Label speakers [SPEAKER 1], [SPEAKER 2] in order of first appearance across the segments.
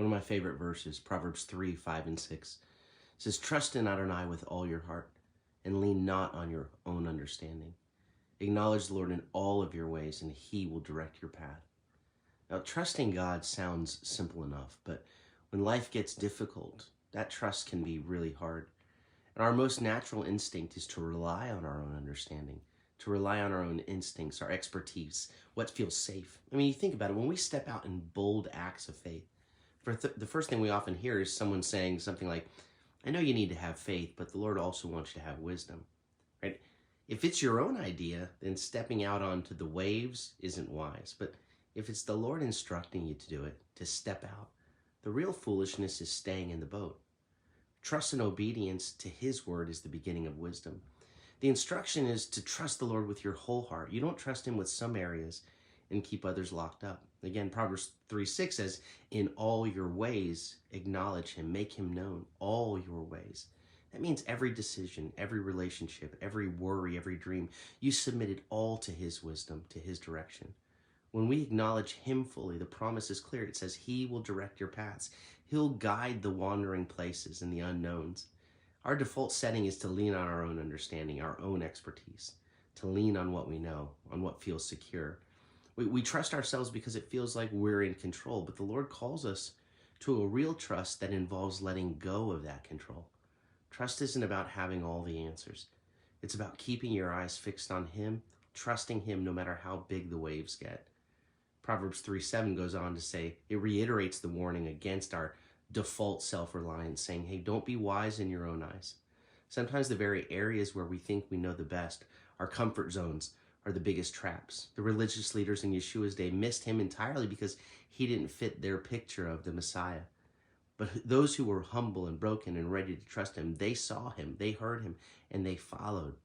[SPEAKER 1] One of my favorite verses, Proverbs 3, 5, and 6, says, "Trust in Adonai with all your heart, and lean not on your own understanding. Acknowledge the Lord in all of your ways, and he will direct your path." Now, trusting God sounds simple enough, but when life gets difficult, that trust can be really hard. And our most natural instinct is to rely on our own understanding, to rely on our own instincts, our expertise, what feels safe. I mean, you think about it, when we step out in bold acts of faith, the first thing we often hear is someone saying something like, "I know you need to have faith, but the Lord also wants you to have wisdom," right? If it's your own idea, then stepping out onto the waves isn't wise. But if it's the Lord instructing you to do it, to step out, the real foolishness is staying in the boat. Trust and obedience to his word is the beginning of wisdom. The instruction is to trust the Lord with your whole heart. You don't trust him with some areas and keep others locked up. Again, Proverbs 3:6 says, "In all your ways, acknowledge him, make him known, all your ways." That means every decision, every relationship, every worry, every dream, you submit it all to his wisdom, to his direction. When we acknowledge him fully, the promise is clear. It says he will direct your paths. He'll guide the wandering places and the unknowns. Our default setting is to lean on our own understanding, our own expertise, to lean on what we know, on what feels secure. We trust ourselves because it feels like we're in control, but the Lord calls us to a real trust that involves letting go of that control. Trust isn't about having all the answers. It's about keeping your eyes fixed on him, trusting him no matter how big the waves get. Proverbs 3:7 goes on to say, it reiterates the warning against our default self-reliance, saying, hey, don't be wise in your own eyes. Sometimes the very areas where we think we know the best, our comfort zones, are the biggest traps. The religious leaders in Yeshua's day missed him entirely because he didn't fit their picture of the Messiah. But those who were humble and broken and ready to trust him, they saw him, they heard him, and they followed.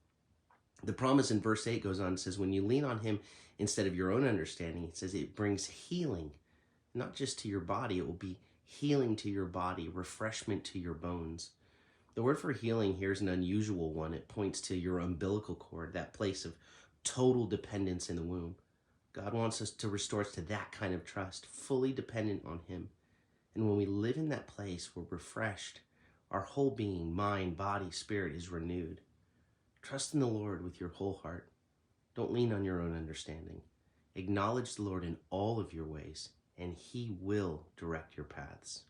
[SPEAKER 1] The promise in verse 8 goes on and says, when you lean on him instead of your own understanding, it says it brings healing, not just to your body, it will be healing to your body, refreshment to your bones. The word for healing here is an unusual one. It points to your umbilical cord, that place of total dependence in the womb. God wants us to restore us to that kind of trust, fully dependent on him. And when we live in that place, we're refreshed. Our whole being, mind, body, spirit is renewed. Trust in the Lord with your whole heart. Don't lean on your own understanding. Acknowledge the Lord in all of your ways, and he will direct your paths.